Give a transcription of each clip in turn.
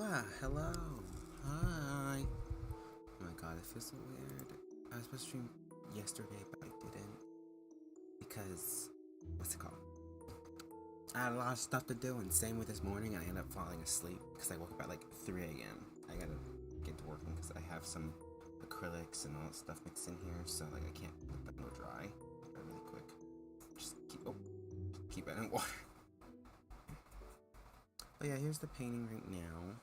Wow, hello. Hi. Oh my god, it feels so weird. I was supposed to stream yesterday, but I didn't. Because, what's it called? I had a lot of stuff to do, and same with this morning, and I ended up falling asleep because I woke up at like 3 a.m. I gotta get to working because I have some acrylics and all that stuff mixed in here, so like I can't let them go dry. Really quick. Just keep it in water. But yeah, here's the painting right now.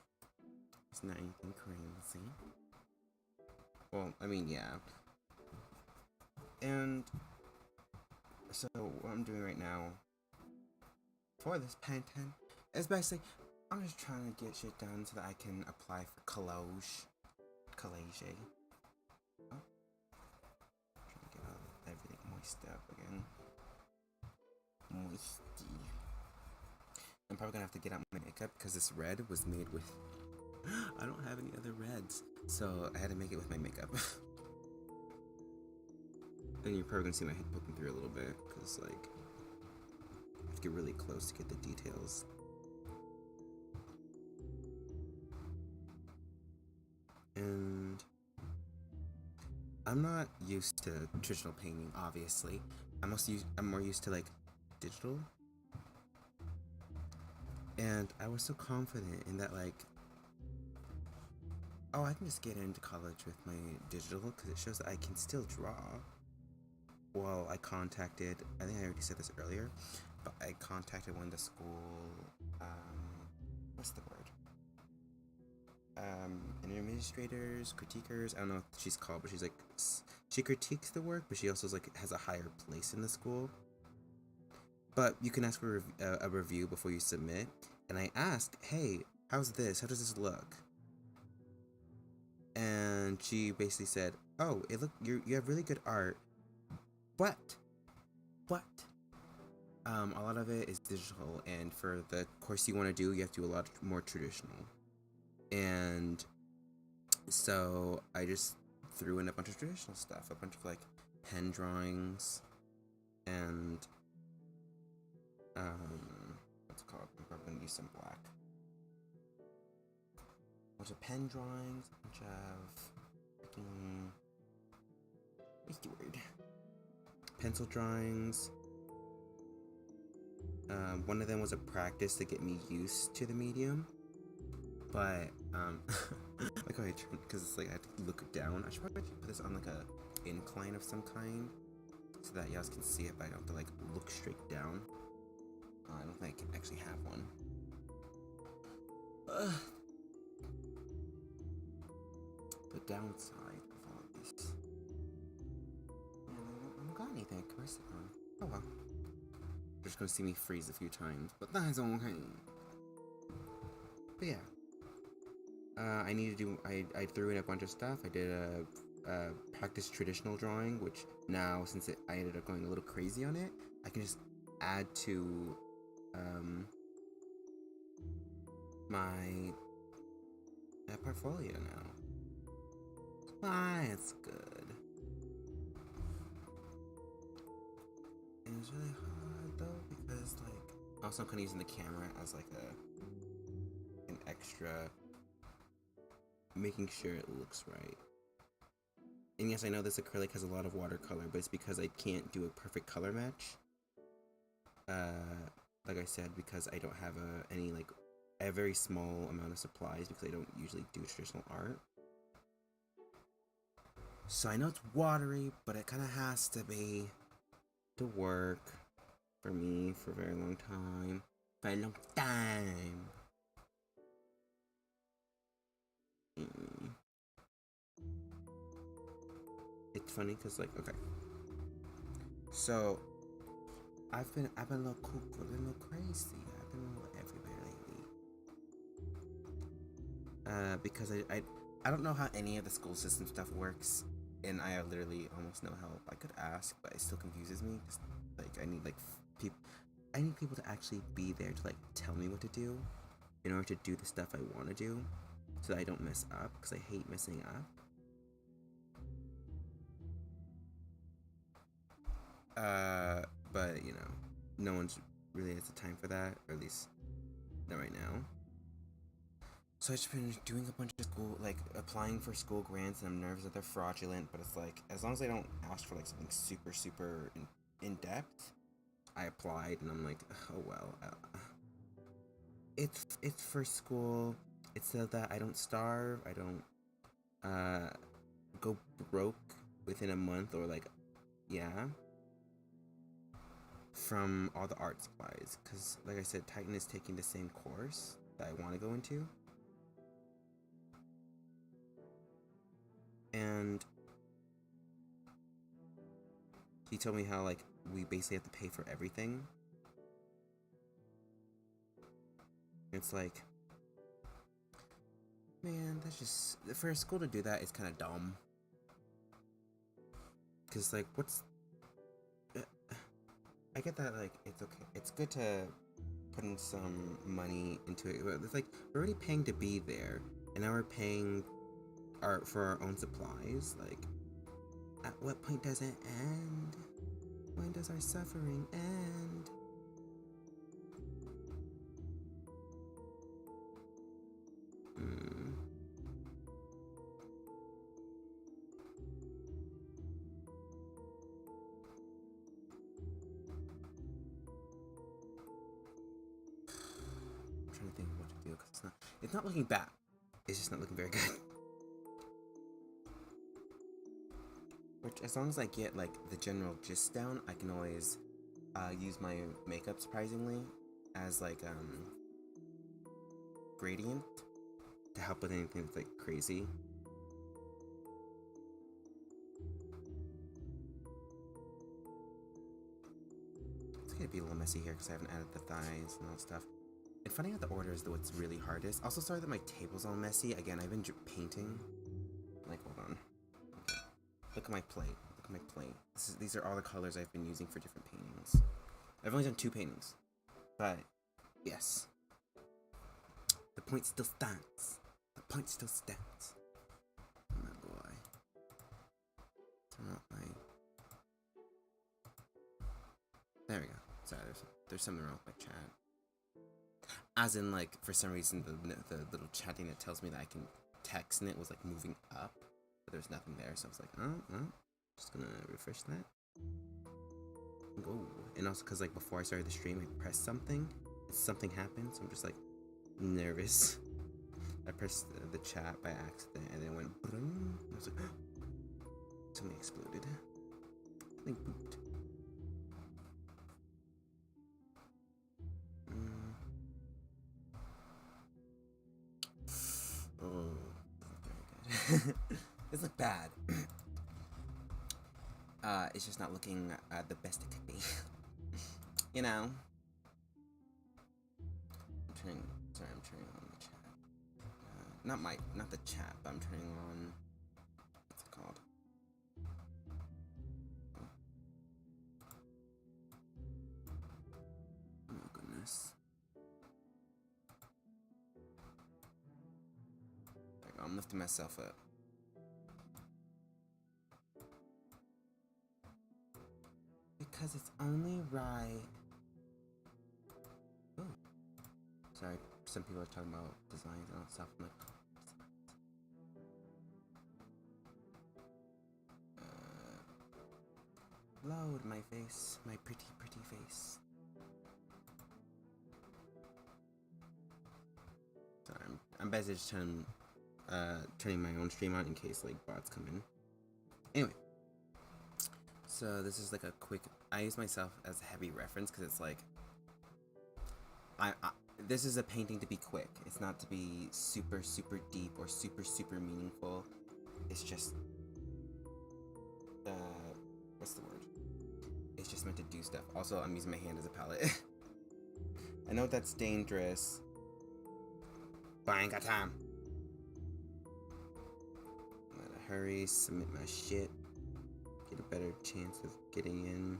It's not anything crazy. Well, I mean, yeah. And so what I'm doing right now for this painting is basically I'm just trying to get shit done so that I can apply for collage. Collage. Oh, trying to get everything moist up again. Moisty. I'm probably gonna have to get out my makeup because this red was made with. I don't have any other reds, so I had to make it with my makeup. And you're probably gonna see my head poking through a little bit because, like, I have to get really close to get the details. And I'm not used to traditional painting, obviously. I'm more used to like digital. And I was so confident in that, like, oh, I can just get into college with my digital because it shows that I can still draw. Well, I think I already said this earlier, but I contacted one of the school, what's the word? Administrators, critiquers, I don't know what she's called, but she's like, she critiques the work, but she also like has a higher place in the school. But you can ask for a review before you submit, and I asked, hey, how's this? How does this look? And she basically said, oh, you have really good art, but a lot of it is digital, and for the course you want to do, you have to do a lot more traditional. And so I just threw in a bunch of traditional stuff, a bunch of like pen drawings, and what's it called? I'm probably gonna use some black. A bunch of pen drawings, a bunch of freaking, what's the word? Pencil drawings. One of them was a practice to get me used to the medium, but like how I turned, because it's like I had to look down. I should probably put this on like a incline of some kind so that you guys can see it, but I don't have to like look straight down. I don't think I can actually have one. The downside of all of this. I don't got anything to curse it on. Oh well. You're just gonna see me freeze a few times, but that's okay. But yeah. I threw in a bunch of stuff. I did a practice traditional drawing, which now, since I ended up going a little crazy on it, I can just add to my portfolio now. It's good. And it's really hard though because like also I'm kind of using the camera as like an extra, making sure it looks right. And yes, I know this acrylic has a lot of watercolor, but it's because I can't do a perfect color match. Like I said, because I don't have a very small amount of supplies because I don't usually do traditional art. So I know it's watery, but it kind of has to be to work for me for a very long time. For a long time. It's funny because like, okay. So I've been a little cuckoo, a little crazy. I've been a little everywhere lately. Because I don't know how any of the school system stuff works, and I literally almost no help I could ask, but it still confuses me. Just, like I need people to actually be there to like tell me what to do in order to do the stuff I want to do, so that I don't mess up. Because I hate messing up. But you know, no one's really has the time for that, or at least not right now. So I've just been doing a bunch of school, like applying for school grants, and I'm nervous that they're fraudulent. But it's like, as long as they don't ask for like something super in depth, I applied, and I'm like, oh well. It's for school. It's so that I don't starve. I don't go broke within a month, or like, yeah, from all the art supplies. Cause like I said, Titan is taking the same course that I want to go into. And he told me how like we basically have to pay for everything. It's like, man, that's just, for a school to do that is kind of dumb. Cause like, I get that, like, it's okay, it's good to put in some money into it, but it's like, we're already paying to be there, and now we're paying for our own supplies. Like, at what point does it end? When does our suffering end? I'm trying to think of what to do, because it's not looking bad. It's just not looking very good. Which, as long as I get like the general gist down, I can always use my makeup, surprisingly, as like gradient to help with anything that's like crazy. It's gonna be a little messy here because I haven't added the thighs and all that stuff. And finding out the order is what's really hardest. Also, sorry that my table's all messy. Again, I've been painting. Like, hold on. Okay. Look at my plate. Look at my plate. These are all the colors I've been using for different paintings. I've only done 2 paintings. But, yes. The point still stands. The point still stands. Oh my boy. Turn off my... There we go. Sorry, there's something wrong with my chat. As in, like, for some reason, the little chatting that tells me that I can text and it was, like, moving up. But there's nothing there, so I was like, oh. Just gonna refresh that. Go. And also, because, like, before I started the stream, I pressed something. Something happened, so I'm just, like, nervous. I pressed the chat by accident, and then it went boom. I was like, something exploded. Something booped. Oh, very good. This looks bad. It's just not looking the best it could be. You know? I'm turning on the chat. Not the chat, but I'm turning on, what's it called? Oh my goodness. There we go, I'm lifting myself up. Because it's only right. Oh. Sorry, some people are talking about designs and all that stuff. I'm like, load my face, my pretty face. Sorry, I'm busy just turning my own stream on in case like bots come in. Anyway, so this is like a quick. I use myself as a heavy reference because it's like this is a painting to be quick. It's not to be super deep or super meaningful. It's just what's the word? It's just meant to do stuff. Also, I'm using my hand as a palette. I know that's dangerous, but I ain't got time. I'm gonna hurry, submit my shit, get a better chance of getting in.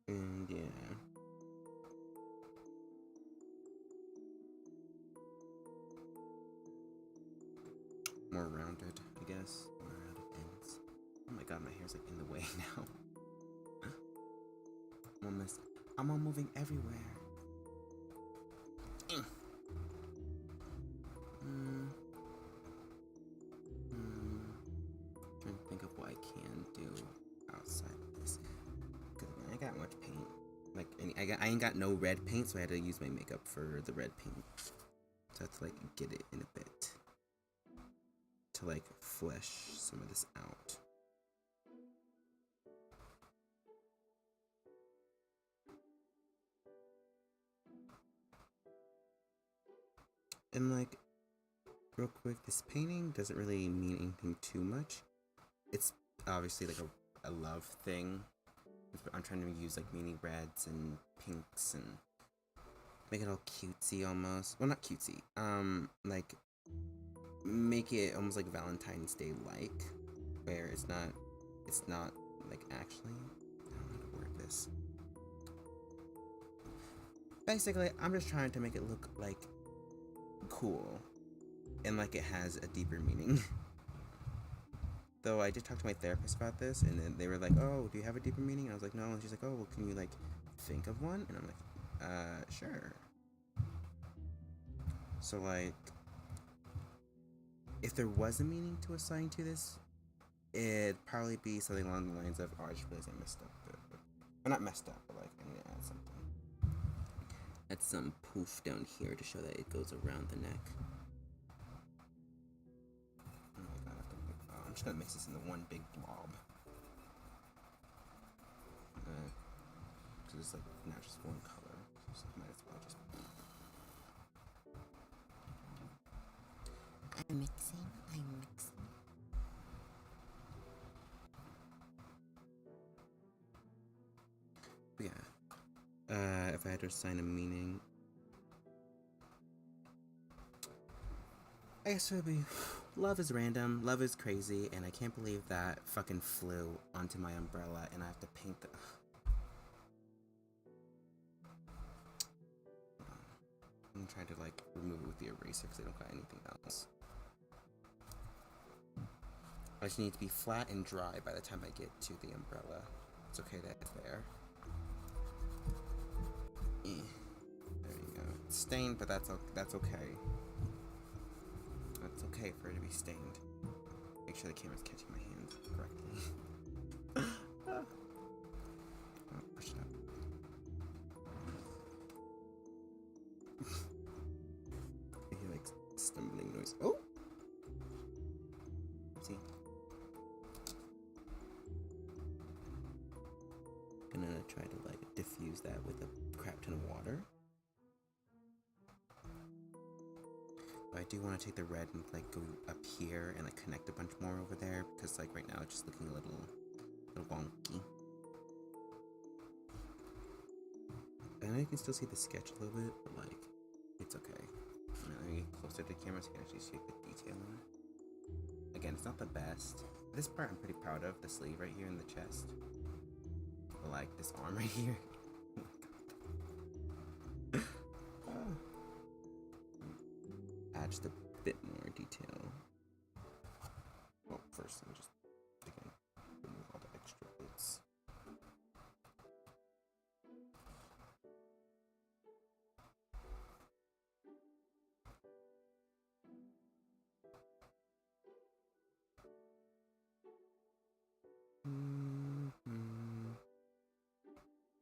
And yeah. More rounded, I guess. More rounded ends. Oh my god, my hair's like in the way now. I'm all moving everywhere. Trying to think of what I can do outside of this. Cause I got much paint. Like, I ain't got no red paint, so I had to use my makeup for the red paint. So I have to like get it in a bit to like flesh some of this out. And like, real quick, this painting doesn't really mean anything too much. It's obviously like a love thing. I'm trying to use like mini reds and pinks and make it all cutesy almost. Well, not cutesy. Like make it almost like Valentine's Day like, where it's not like actually. I don't know how to word this. Basically, I'm just trying to make it look like cool and like it has a deeper meaning. Though I did talk to my therapist about this, and then they were like, "Oh, do you have a deeper meaning?" And I was like, "No." And she's like, "Oh, well, can you like think of one?" And I'm like, sure." So like, if there was a meaning to assign to this, it'd probably be something along the lines of, "Oh, I just realized I messed up." Well, not messed up, but like I need to add something. Add some poof down here to show that it goes around the neck. Oh my god, I'm just gonna mix this into one big blob. Because it's like not just one color. So might as well just. I'm mixing. But yeah. If I had to assign a meaning, I guess it would be love is random, love is crazy, and I can't believe that fucking flew onto my umbrella and I have to paint the. I'm trying to like remove it with the eraser because I don't got anything else. I just need to be flat and dry by the time I get to the umbrella. It's okay that it's there. There you go. It's stained, but that's okay. That's okay for it to be stained. Make sure the camera's catching my hand correctly. Oh, push it up. I hear like stumbling noise. Oh! See? Gonna try to like diffuse that with a crap ton of water. But I do want to take the red and like go up here and like connect a bunch more over there because like right now it's just looking a little wonky. And I can still see the sketch a little bit, but like it's okay. Let me get closer to the camera so you can actually see the detail in it. Again, it's not the best. This part I'm pretty proud of, the sleeve right here in the chest. But like this arm right here. Add just a bit more detail. Well, first let me just again remove all the extra bits.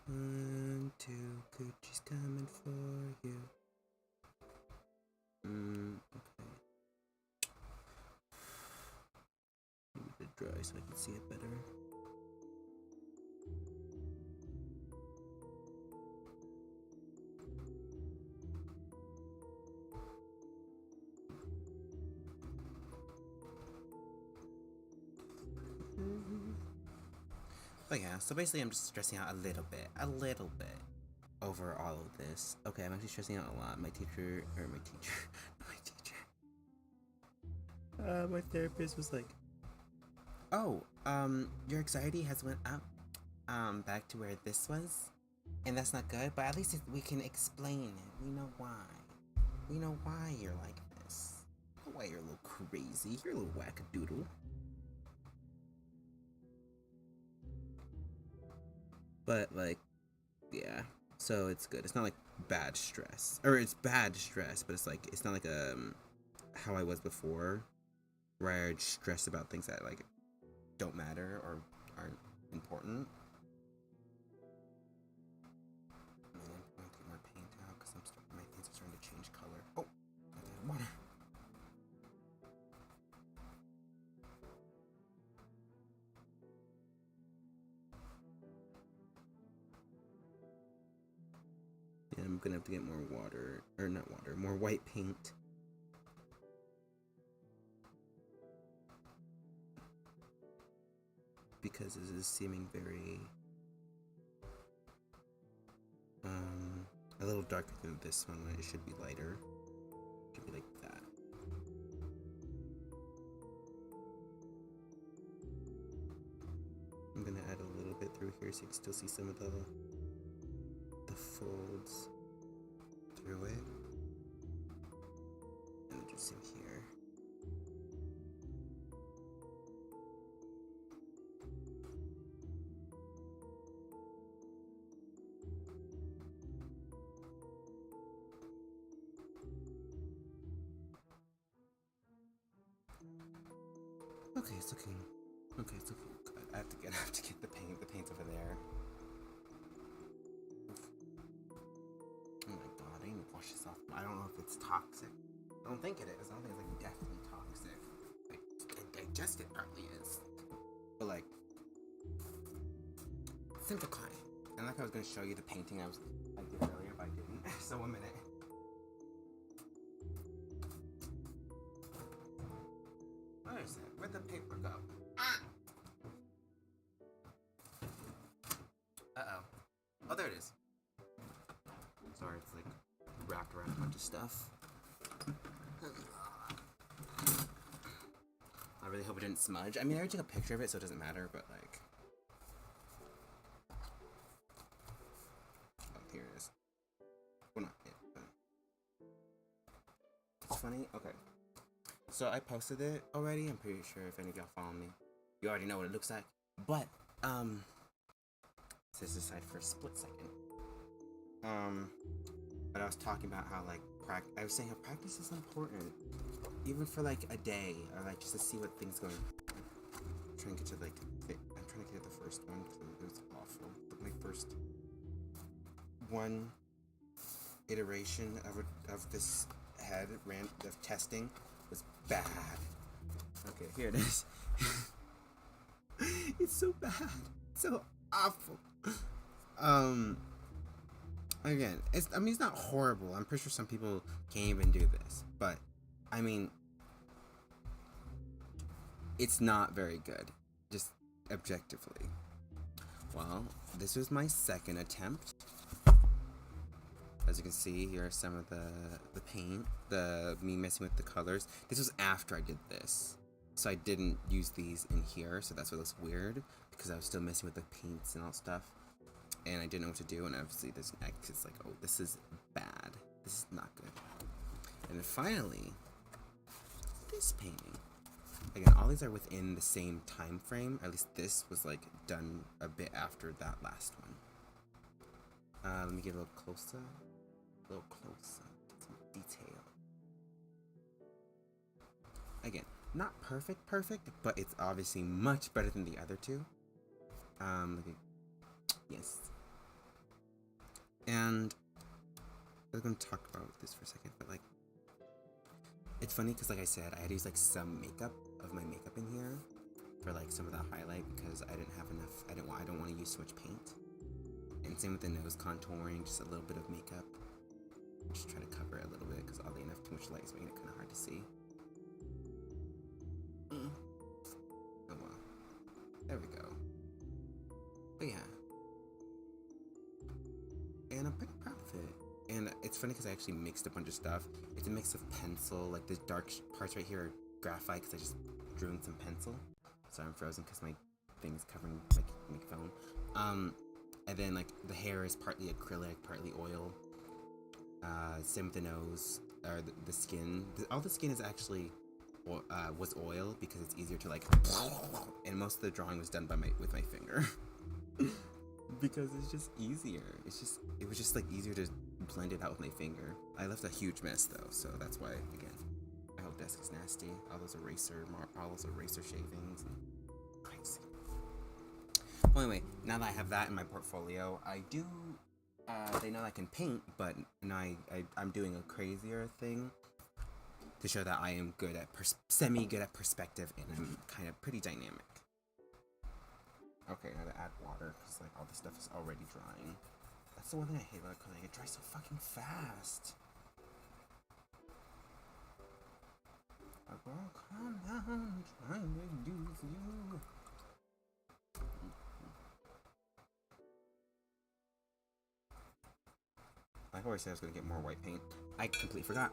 One, two, Gucci's coming for you. Okay. Maybe a bit dry so I can see it better. But yeah, so basically I'm just stressing out a little bit over all of this. Okay, I'm actually stressing out a lot. My therapist was like, "Oh, your anxiety has went up, back to where this was, and that's not good. But at least we can explain it. We know why. We know why you're like this. We know why you're a little crazy. You're a little wackadoodle." But like, yeah. So it's good. It's not like bad stress, or it's bad stress, but it's like it's not like how I was before, where I'd stress about things that like don't matter or aren't important. And then I'm going to get more paint out because my things are starting to change color. Oh, I have water. Yeah, I'm gonna have to get more water, or not water, more white paint. Because this is seeming very a little darker than this one when it should be lighter. It should be like that. I'm gonna add a little bit through here so you can still see some of the folds through it. And just in here. Okay, it's looking good. I have to get the paint. The paint's over there. Oh my god, I need to wash this off. I don't know if it's toxic. I don't think it is. I don't think it's like definitely toxic. Like, digest it partly is. But like, simplify. And like I was gonna show you the painting I did earlier, but I didn't. So 1 minute. Where is it? Where'd the paper go? Ah! Uh-oh. Oh, there it is. Sorry, it's like wrapped around a bunch of stuff. I really hope it didn't smudge. I mean, I already took a picture of it, so it doesn't matter, but like... Oh, here it is. Well, not it, but... It's funny? Okay. So I posted it already. I'm pretty sure if any of y'all follow me, you already know what it looks like. But, set this aside for a split second. But I was talking about how, like, I was saying how practice is important. Even for, like, a day, or, like, just to see what things going. I'm trying to get to, like, I'm trying to get to the first one, because it was awful. But my first one iteration of this head of testing was bad. Okay, here it is. It's so bad. It's so awful. Again, it's not horrible. I'm pretty sure some people can't even do this, but I mean, it's not very good, just objectively. Well, this was my second attempt. As you can see, here are some of the paint, me messing with the colors. This was after I did this, so I didn't use these in here, so that's what looks weird, because I was still messing with the paints and all stuff, and I didn't know what to do, and obviously this next is like, oh, this is bad. This is not good. And then finally, this painting. Again, all these are within the same time frame. At least this was like done a bit after that last one. Let me get a little closer. Get some detail. Again, not perfect, but it's obviously much better than the other two. Yes. And I'm gonna talk about this for a second, but like, it's funny because, like I said, I had to use like some of my makeup in here for like some of the highlight because I didn't have enough. I don't want to use so much paint. And same with the nose contouring, just a little bit of makeup. Just try to cover it a little bit because oddly enough, too much light is making it kind of hard to see. Oh well. There we go. But yeah. And I'm pretty proud of it. And it's funny because I actually mixed a bunch of stuff. It's a mix of pencil, like the dark parts right here are graphite because I just drew in some pencil. So I'm frozen because my thing is covering my phone. And then like the hair is partly acrylic, partly oil. Same with the nose, or the skin. All the skin is actually was oil because it's easier to like. And most of the drawing was done with my finger. because it's just easier. It was just like easier to blend it out with my finger. I left a huge mess though, so that's why again, my whole desk is nasty. All those eraser shavings, and crazy. Well, anyway, now that I have that in my portfolio, I do. They know I can paint, but now I'm doing a crazier thing to show that I am good at semi-good at perspective, and I'm kind of pretty dynamic. Okay, now to add water, because like all this stuff is already drying. That's the one thing I hate about acrylic. It dries so fucking fast. Like, well, calm down. I'm trying to do with you. I always said I was gonna get more white paint. I completely forgot.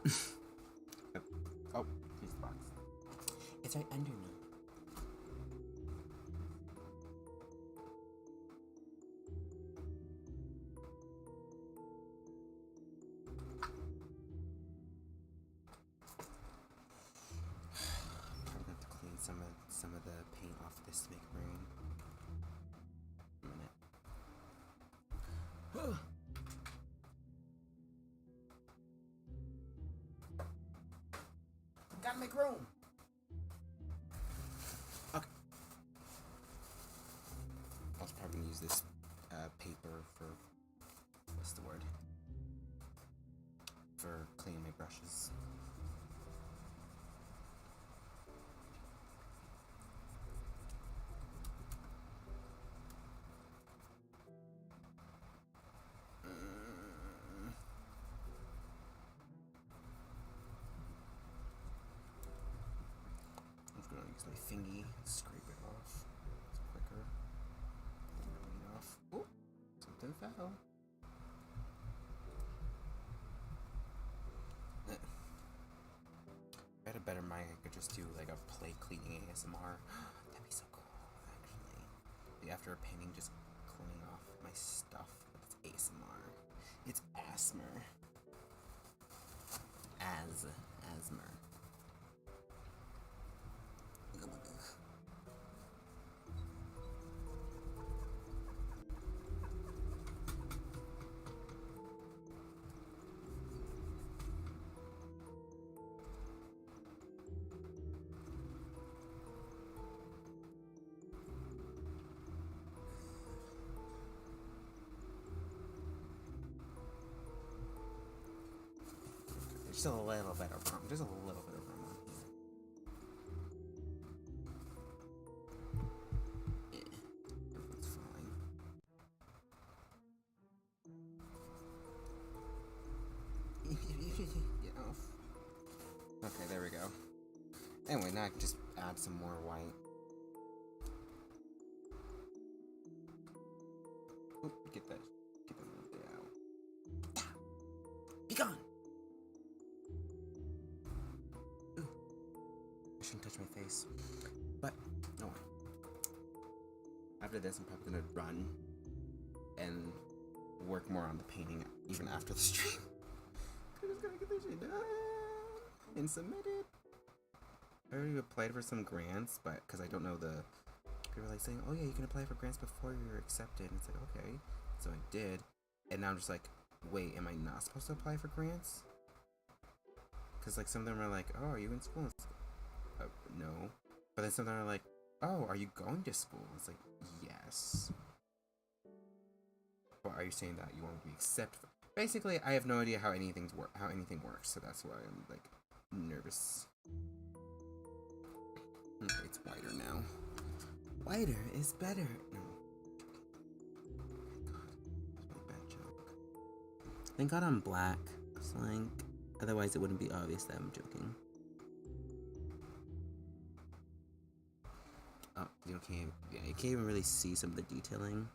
Oh, here's the box. It's right under me. Probably have to clean some of the paint off this to make it rain. A minute. Gotta make room. Okay. I was probably gonna use this paper for what's the word? For cleaning my brushes. My thingy, scrape it off. It's quicker. Clean it off. Oh, something fell. I had a better mic, I could just do like a plate cleaning ASMR. That'd be so cool, actually. After a painting, just cleaning off my stuff. It's ASMR. It's ASMR. ASMR. Just a little bit of room. Just a little bit of room on here. Yeah, everything's fine. Get off. Okay, there we go. Anyway, now I can just add some more white. Oop, get that little bit out. Be gone! Shouldn't touch my face, but no. After this, I'm probably gonna run and work more on the painting even after the stream. I'm just gonna get this shit done and submit it. I already applied for some grants, but because I don't know the people are like saying, oh yeah, you can apply for grants before you're accepted. And it's like, okay, so I did, and now I'm just like, wait, am I not supposed to apply for grants? Because like some of them are like, oh, are you in school? No. But then some of them are like, oh, are you going to school? It's like, yes. But are you saying that you want to be accepted? Basically, I have no idea how anything works, so that's why I'm like nervous. Okay, it's whiter now. Whiter is better. No. God, that's my bad joke. Thank God I'm black. It's like, otherwise it wouldn't be obvious that I'm joking. Oh, you can't. Yeah, you can't even really see some of the detailing.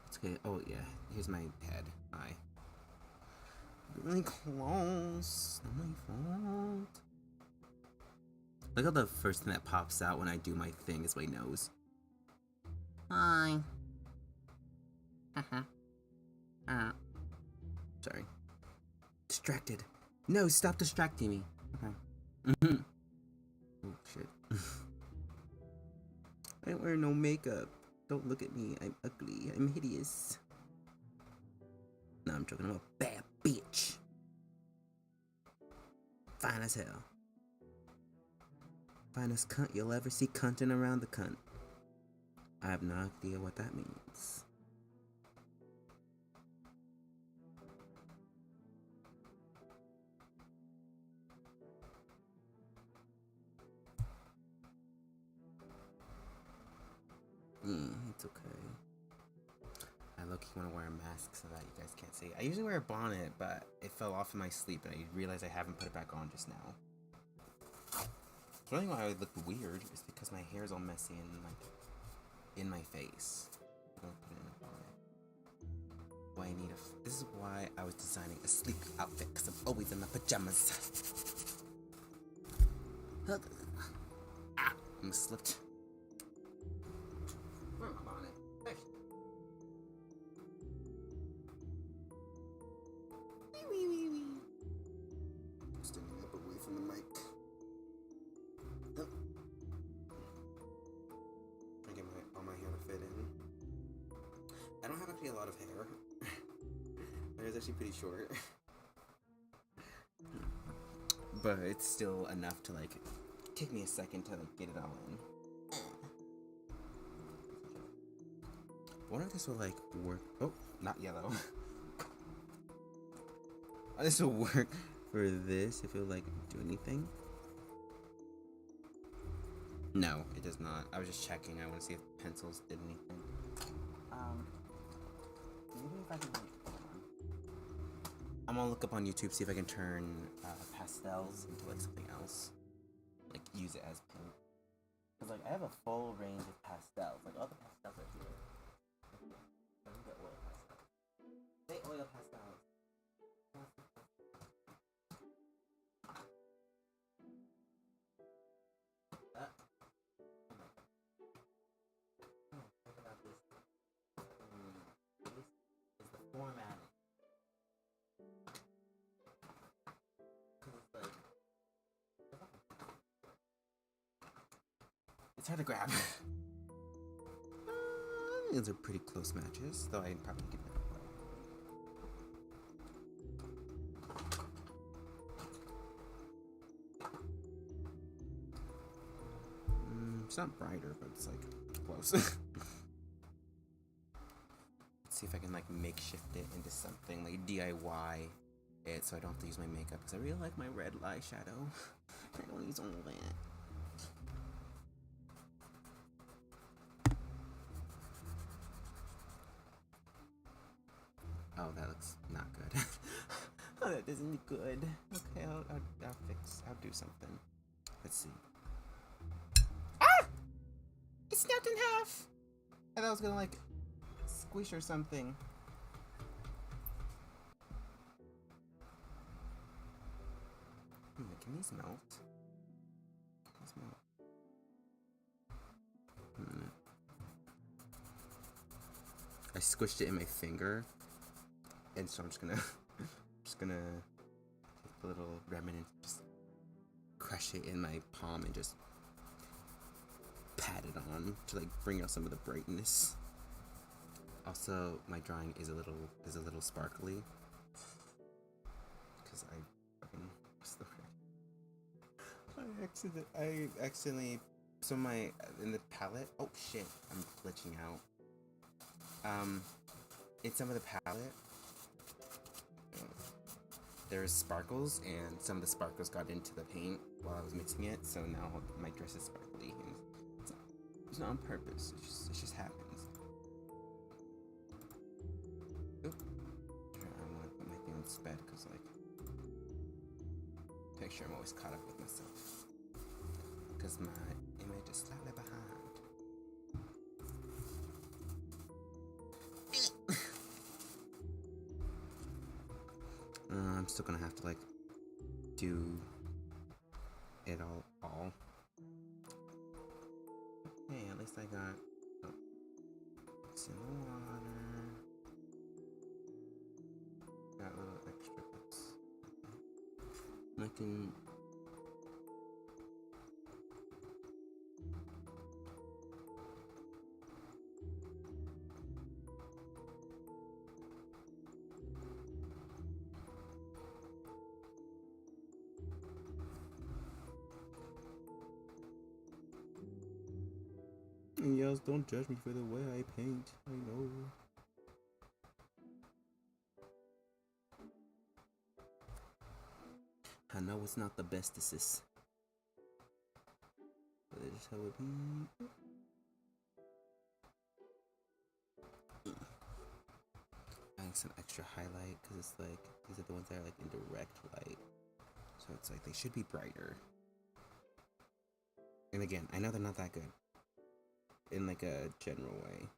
It's okay. Oh yeah, here's my head. Eye. Really close. Not my fault. Look how the first thing that pops out when I do my thing is my nose. Hi. Sorry. Distracted. No, stop distracting me. Okay. Oh shit. I didn't wear no makeup. Don't look at me. I'm ugly. I'm hideous. No, I'm joking. I'm a bad bitch. Fine as hell. Finest cunt you'll ever see cunting around the cunt. I have no idea what that means. It's okay. I low-key want to wear a mask so that you guys can't see. I usually wear a bonnet, but it fell off in my sleep and I realized I haven't put it back on just now. The only why I look weird is because my hair is all messy and like in my face. Don't put it in a bonnet. Why I need a. This is why I was designing a sleep outfit, because I'm always in my pajamas. I'm slipped. Where's my bonnet? Hey. Standing up away from the mic. I get all my hair to fit in. I don't have actually a lot of hair. My hair's actually pretty short. But it's still enough to like take me a second to like get it all in. I wonder if this will like work. Oh, not yellow. This will work for this if it'll like do anything. No, it does not. I was just checking. I want to see if pencils did anything. Maybe if I can. I'm gonna look up on YouTube, see if I can turn pastels into like something else, like use it as paint. Cause like I have a full range of pastels. Like all the pastels are here. I can get oil pastels. Say oil pastels. It's hard to grab. These are pretty close matches, though I probably get that. It's not brighter, but it's like close. Let's see if I can like makeshift it into something, like DIY it, so I don't have to use my makeup, because I really like my red eyeshadow. I don't use all that. Oh, that looks not good. Oh, that doesn't look good. Okay, I'll do something. Let's see. Ah! It snapped in half! I thought I was gonna like squish or something. Can these melt? Can these melt? I squished it in my finger. And so I'm just gonna take a little remnant, just crush it in my palm and just pat it on to like bring out some of the brightness. Also, my drawing is a little sparkly because I accidentally so in the palette. Oh shit! I'm glitching out. In some of the palette. There's sparkles, and some of the sparkles got into the paint while I was mixing it, so now my dress is sparkly. And it's not on purpose, it just happens. Oop. I want to put my thing on sped, because, like, make sure I'm always caught up with myself. Because my image is slightly behind. I'm still gonna have to like do it all. Hey, at least I got it's in the water. Got little extra bits. I can. And yells, don't judge me for the way I paint. I know. I know it's not the best assist. But that's just how it be. Adding some extra highlight because it's like these are the ones that are like in direct light. So it's like they should be brighter. And again, I know they're not that good in like a general way.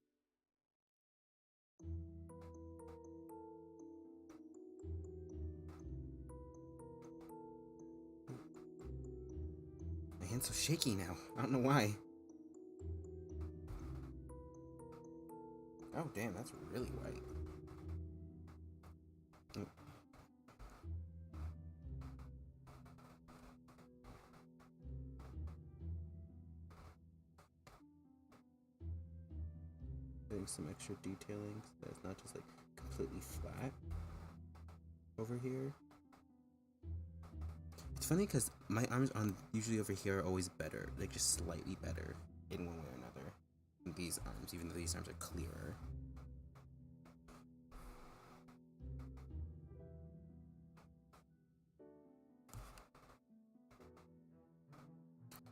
My hand's so shaky now. I don't know why. Oh damn, that's really white. Oh. Doing some extra detailing so that it's not just like completely flat over here. It's funny because my arms on usually over here are always better, like just slightly better in one way or another than these arms, even though these arms are clearer.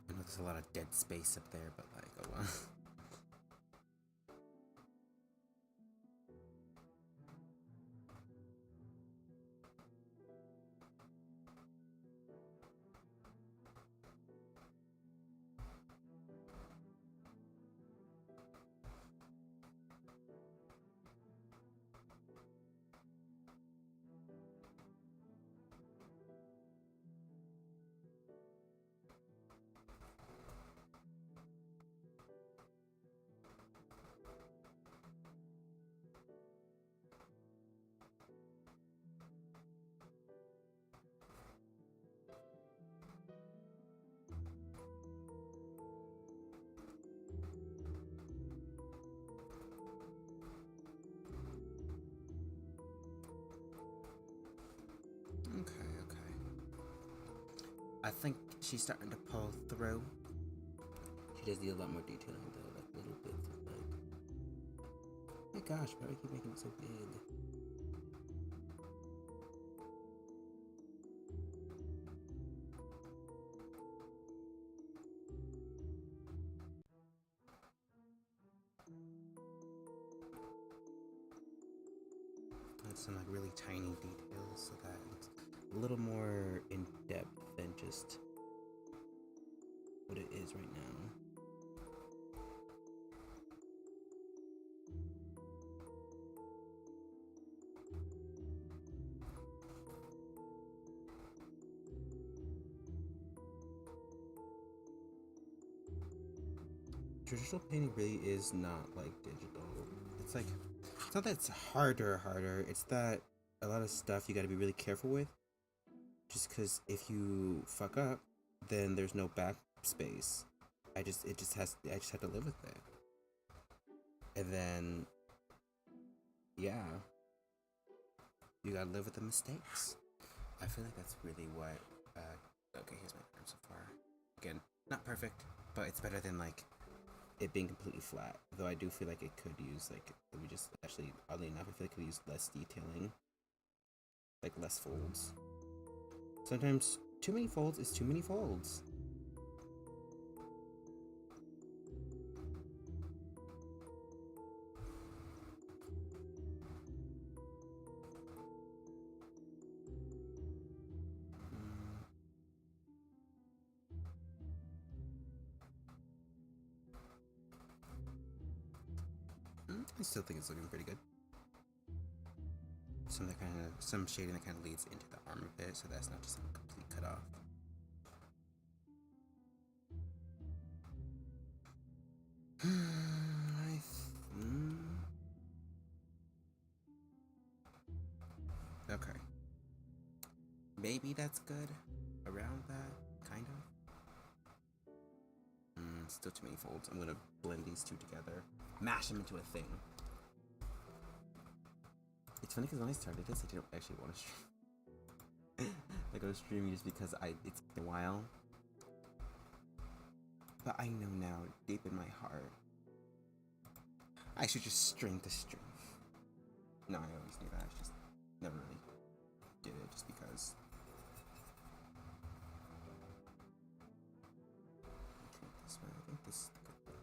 I know there's a lot of dead space up there, but like, oh well. Okay. I think she's starting to pull through. She does need a lot more detailing though, like little bits of like. Oh my gosh, why do I keep making it so big? That's some like really tiny details so that it's a little more in depth than just what it is right now. Traditional painting really is not like digital. It's like, it's not that it's harder, it's that a lot of stuff you gotta be really careful with. Just because if you fuck up, then there's no backspace. I just have to live with it. And then, yeah, you gotta live with the mistakes. I feel like that's really what, okay, here's my arm so far. Again, not perfect, but it's better than like it being completely flat. Though I do feel like it could use like, let me just actually, oddly enough, I feel like it could use less detailing, like less folds. Sometimes too many folds is too many folds. I still think it's looking pretty good. Some shading that kind of leads into the arm a bit, so that's not just a complete cut off. Okay. Maybe that's good. Around that, kind of. Still too many folds. I'm gonna blend these two together, mash them into a thing. It's funny because when I started this, I didn't actually want to stream. Like I was streaming just because it's been a while. But I know now, deep in my heart, I should just string the string. No, I always knew that. I just never really did it just because. Okay, this way. I think this is the good way.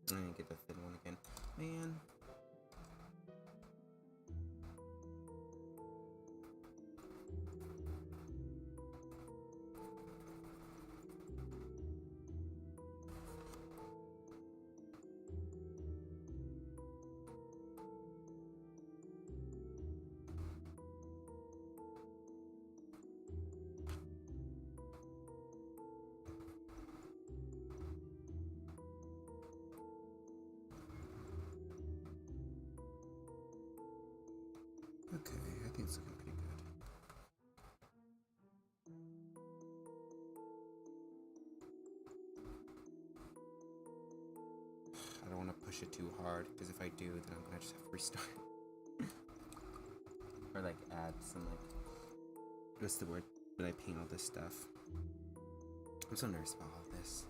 I didn't get the thin one again. Man. Okay, I think it's looking pretty good. I don't want to push it too hard, because if I do, then I'm gonna just have to restart. Or like add some like, what's the word when I paint all this stuff? I'm so nervous about all this.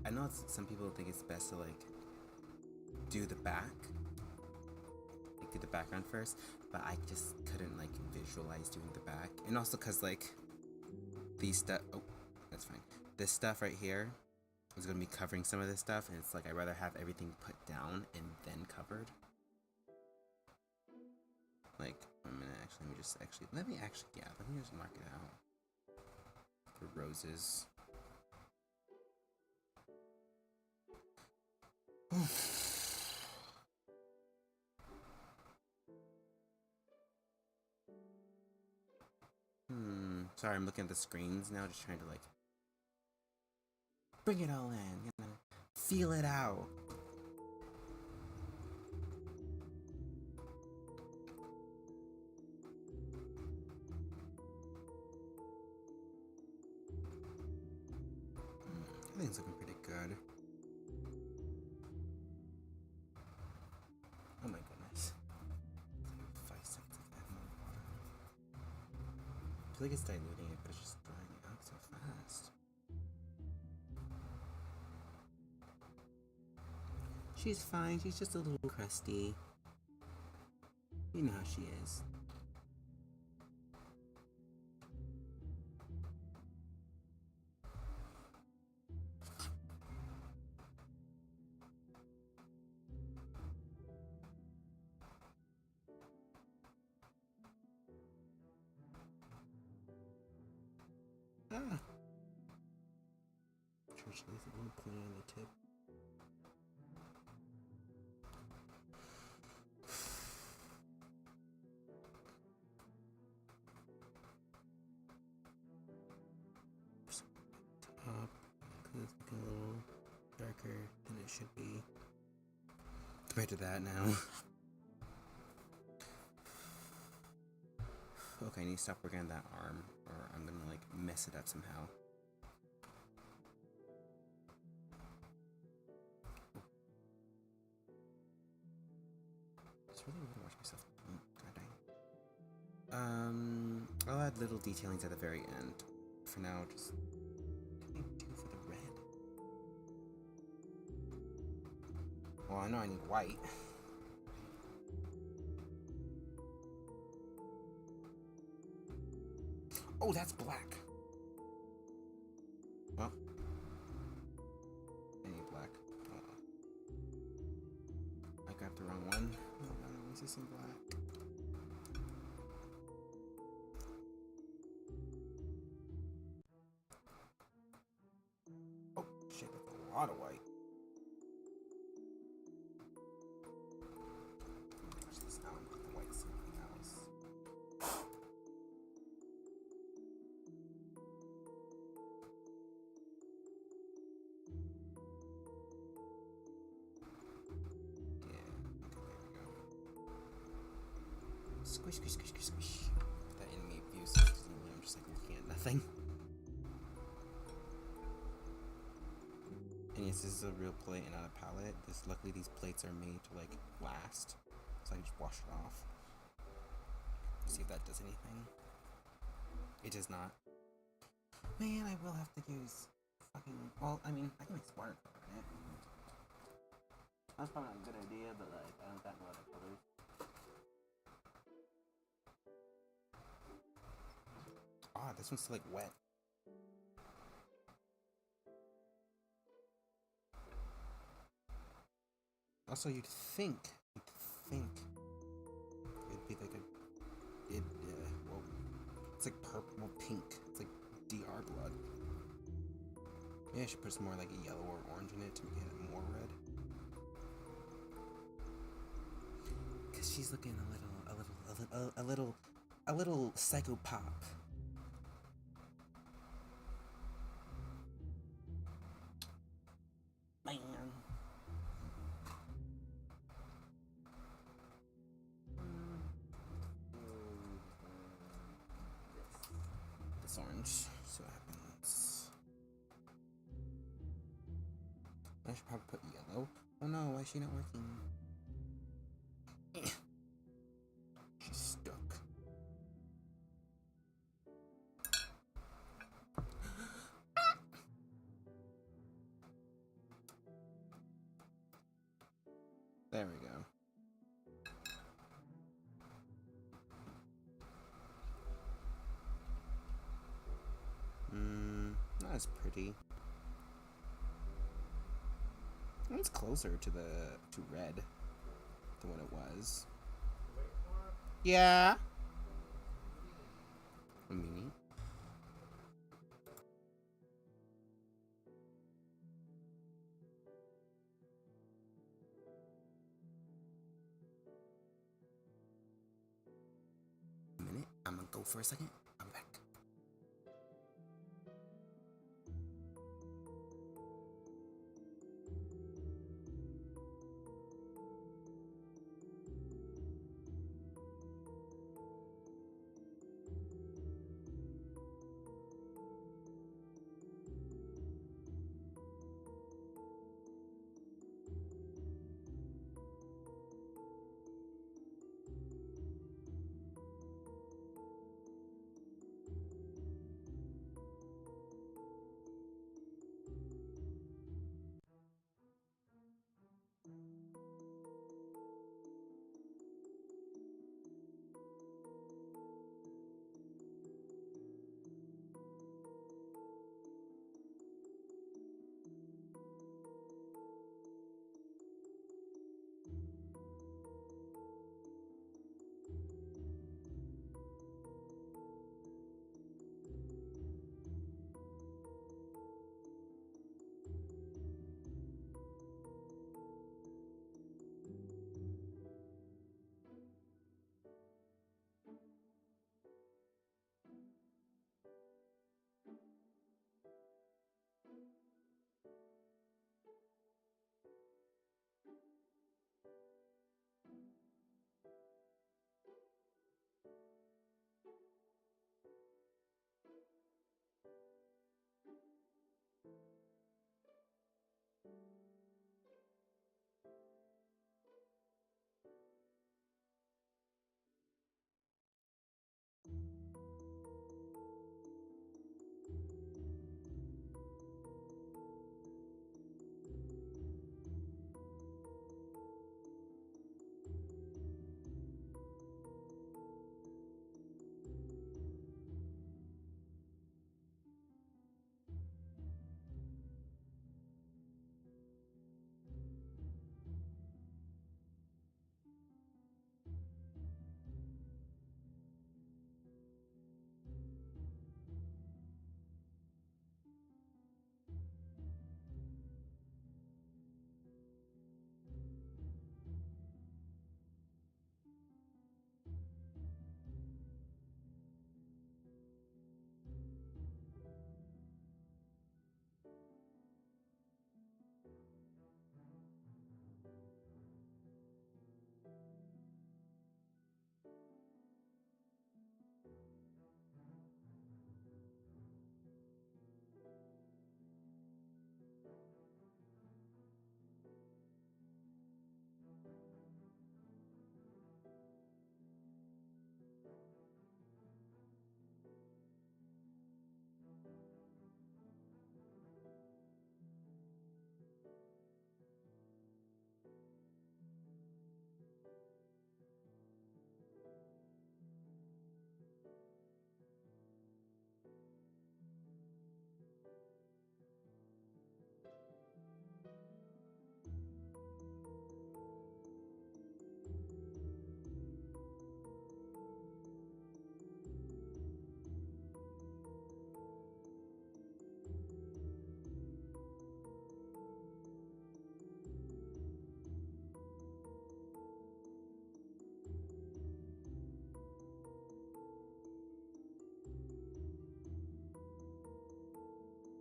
I know some people think it's best to like do the back, like do the background first, but I just couldn't like visualize doing the back, and also because like these stuff. Oh, that's fine. This stuff right here is gonna be covering some of this stuff, and it's like I'd rather have everything put down and then covered. Like, a minute, actually, let me just mark it out. The roses. Sorry, I'm looking at the screens now, just trying to like bring it all in, you know, feel it out. I think it's looking pretty good. Oh my goodness. 5 seconds of add more water. I feel like it's diluting it, but it's just drying it out so fast. She's fine, she's just a little crusty. You know how she is. Ah! Church leaves a little point on the tip. Top, because it's looking a little darker than it should be. Compared to that now. Okay, I need to stop working on that arm, or I'm gonna like mess it up somehow. Just really want to watch myself. God dang. I'll add little detailings at the very end. For now, just what can I do for the red? Well, I know I need white. Oh, that's black. Well, I need black. I got the wrong one. Oh, no, is this in black? Oh, shit, that's a lot of white. Watch this now and put the white something else. Squish, squish, squish, squish, squish. That enemy view, so I'm just like looking at nothing. And yes, this is a real plate and not a palette. Luckily these plates are made to like last, so I can just wash it off. See if that does anything. It does not. Man, I will have to use fucking. Well, I mean, I can make water color in it. That's probably not a good idea, but like, I don't got no other colors. Ah, this one's still like wet. Also, you'd think it'd be like well, it's like purple, pink. It's like DR blood. Maybe I should put some more like a yellow or orange in it to make it more red. Cause she's looking a little psychopop. Man. This orange. See what happens. I should probably put yellow. Oh no, why is she not working? She's stuck. There we go. Not as pretty. It's closer to red than what it was. Yeah. A mini. A minute. I'm gonna go for a second.